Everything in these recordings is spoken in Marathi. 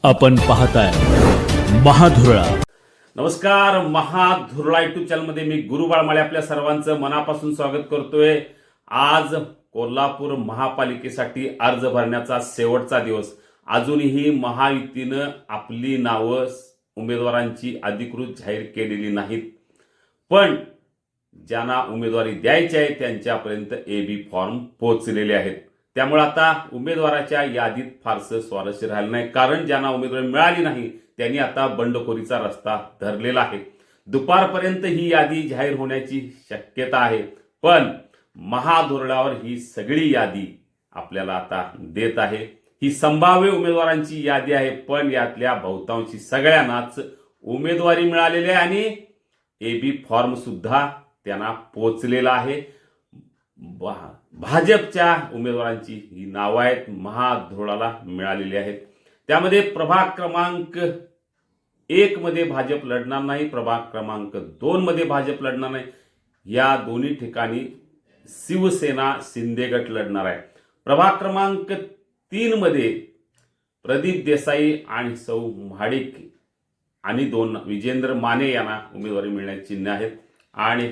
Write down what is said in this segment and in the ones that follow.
आपण पाहताय महाधुरळा. नमस्कार. महाधुरळा युट्यूब चॅनलमध्ये मी गुरु बाळमाळे आपल्या सर्वांचं मनापासून स्वागत करतोय. आज कोल्हापूर महापालिकेसाठी अर्ज भरण्याचा शेवटचा दिवस. अजूनही महायुतीनं आपली नावं उमेदवारांची अधिकृत जाहीर केलेली नाहीत, पण ज्यांना उमेदवारी द्यायची आहे त्यांच्यापर्यंत एबी फॉर्म पोहोचलेले आहेत. त्यामुळे आता उमेदवाराच्या यादीत फारसं स्वारस्य राहिलं नाही, कारण ज्यांना उमेदवारी मिळाली नाही त्यांनी आता बंडखोरीचा रस्ता धरलेला आहे. दुपारपर्यंत ही यादी जाहीर होण्याची शक्यता आहे, पण महाधुरळावर ही सगळी यादी आपल्याला आता देत आहे. ही संभाव्य उमेदवारांची यादी आहे, पण यातल्या बहुतांशी सगळ्यांनाच उमेदवारी मिळालेली आहे आणि एबी फॉर्म सुद्धा त्यांना पोहोचलेला आहे. भाजपच्या उमेदवारांची ही नावं आहेत, महाधुरळाला मिळालेली आहेत. त्यामध्ये प्रभाग क्रमांक 1 मध्ये भाजप लढणार नाही, प्रभाग क्रमांक 2 मध्ये भाजप लढणार नाही. या दोन्ही ठिकाणी शिवसेना शिंदे गट लढणार आहे. प्रभाग क्रमांक 3 मध्ये प्रदीप देसाई आणि सौ महाडिक आणि 2 विजेंद्र माने यांना उमेदवारी मिळण्याची चिन्ह आहेत. आणि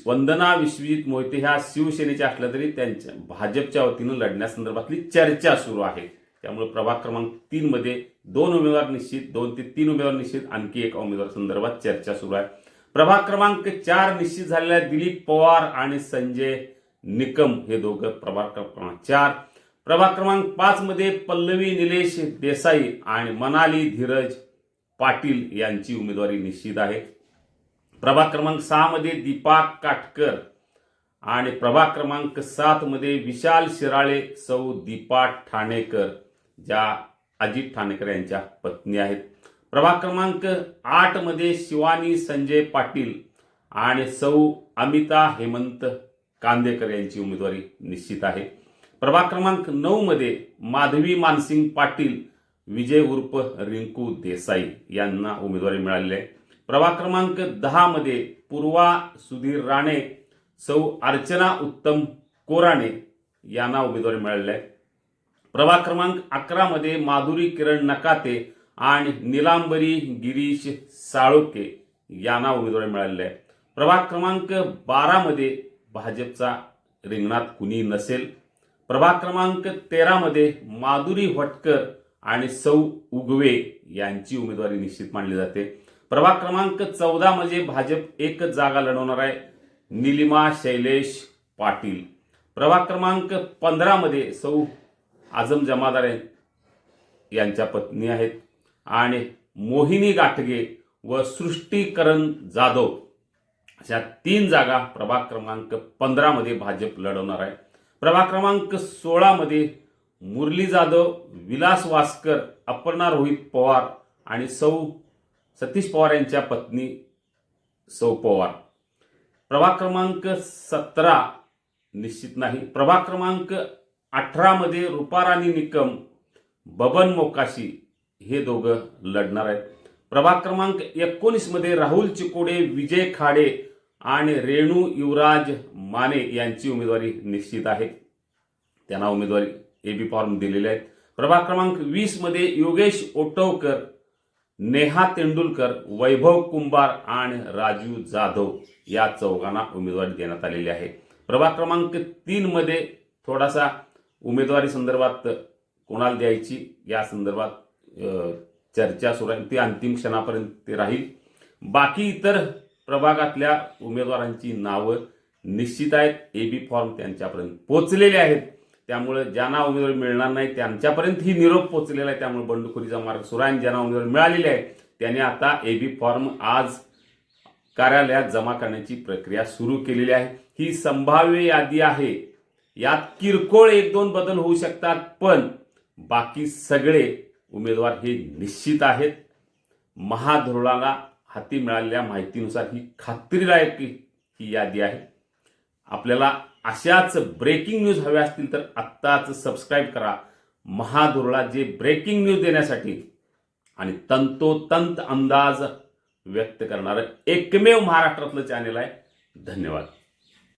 वंदना विश्वजित मोहिते ह्या शिवसेनेच्या असल्या तरी त्यांच्या भाजपच्या वतीनं लढण्यासंदर्भातली चर्चा सुरू आहे. त्यामुळे प्रभाग क्रमांक 3 मध्ये 2 उमेदवार निश्चित, 2 ते 3 उमेदवार निश्चित, आणखी 1 उमेदवार संदर्भात चर्चा सुरू आहे. प्रभाग क्रमांक 4 निश्चित झालेल्या दिलीप पवार आणि संजय निकम हे दोघं प्रभाग क्रमांक 4. प्रभाग क्रमांक 5 मध्ये पल्लवी निलेश देसाई आणि मनाली धीरज पाटील यांची उमेदवारी निश्चित आहे. प्रभाग क्रमांक 6 मध्ये दीपा काटकर आणि प्रभाग क्रमांक 7 मध्ये विशाल शिराळे सौ दीपा ठाणेकर, ज्या अजित ठाणेकर यांच्या पत्नी आहेत. प्रभाग क्रमांक 8 मध्ये शिवानी संजय पाटील आणि सौ अमिता हेमंत कांदेकर यांची उमेदवारी निश्चित आहे. प्रभाग क्रमांक 9 मध्ये माधवी मानसिंग पाटील, विजय उर्फ रिंकू देसाई यांना उमेदवारी मिळालेली आहे. प्रभाग क्रमांक 10 मध्ये पूर्वा सुधीर राणे, सौ अर्चना उत्तम कोराणे यांना उमेदवारी मिळालेली आहे. प्रभाग क्रमांक 11 मध्ये माधुरी किरण नकाते आणि निलांबरी गिरीश साळोके यांना उमेदवारी मिळालेली आहे. प्रभाग क्रमांक 12 मध्ये भाजपचा रिंगणात कुणी नसेल. प्रभाग क्रमांक 13 मध्ये माधुरी भटकर आणि सौ उगवे यांची उमेदवारी निश्चित मानली जाते. प्रभाग क्रमांक 14 मध्ये भाजप एकच जागा लढवणार आहे, निलिमा शैलेश पाटील. प्रभाग क्रमांक 15 मध्ये सौ आझम जमादार यांच्या पत्नी आहेत आणि मोहिनी गाठगे व सृष्टीकरण जाधव अशा 3 जागा प्रभाग क्रमांक 15 मध्ये भाजप लढवणार आहे. प्रभाग क्रमांक 16 मध्ये मुरली जाधव, विलास वास्कर, अपर्णा रोहित पवार आणि सौ सतीश पवार यांच्या पत्नी सौ पवार. प्रभाग क्रमांक 17 निश्चित नाही. प्रभाग क्रमांक 18 मध्ये रुपाराणी निकम, बबन मोकाशी हे दोघं लढणार आहेत. प्रभाग क्रमांक 19 मध्ये राहुल चिकोडे, विजय खाडे आणि रेणू युवराज माने यांची उमेदवारी निश्चित आहे. त्यांना उमेदवारी एबी फॉर्म दिलेले आहेत. प्रभाग क्रमांक 20 मध्ये योगेश ओटवकर, नेहा तेंडुलकर, वैभव कुंभार आणि राजू जाधव या 4 उमेदवारी देण्यात आलेली आहे. प्रभाग क्रमांक 3 मध्ये थोडासा उमेदवारी संदर्भात कोणाला द्यायची या संदर्भात चर्चा सुरू आहे, ती अंतिम क्षणापर्यंत ते राहील. बाकी इतर प्रभागातल्या उमेदवारांची नावं निश्चित आहेत, एबी फॉर्म त्यांच्यापर्यंत पोहोचलेले आहेत. त्यामुळे ज्यांना उमेदवारी मिळणार नाही त्यांच्यापर्यंत ही निरोप पोहोचलेला आहे. त्यामुळे बंडखोरीचा मार्ग सुरू आहे. ज्यांना उमेदवारी मिळालेली आहे त्यांनी आता एबी फॉर्म आज कार्यालयात जमा करण्याची प्रक्रिया सुरू केलेली आहे. ही संभाव्य यादी आहे. यात किरकोळ 1-2 बदल होऊ शकतात, पण बाकी सगळे उमेदवार हे निश्चित आहेत. महाधुरळाला हाती मिळालेल्या माहितीनुसार ही खात्रीलायक ही यादी आहे. आपल्याला अशाच ब्रेकिंग न्यूज हव्या असतील तर आत्ताच सबस्क्राईब करा. महाधुरळा जे ब्रेकिंग न्यूज देण्यासाठी आणि तंतोतंत अंदाज व्यक्त करणारं एकमेव महाराष्ट्रातलं चॅनल आहे. धन्यवाद.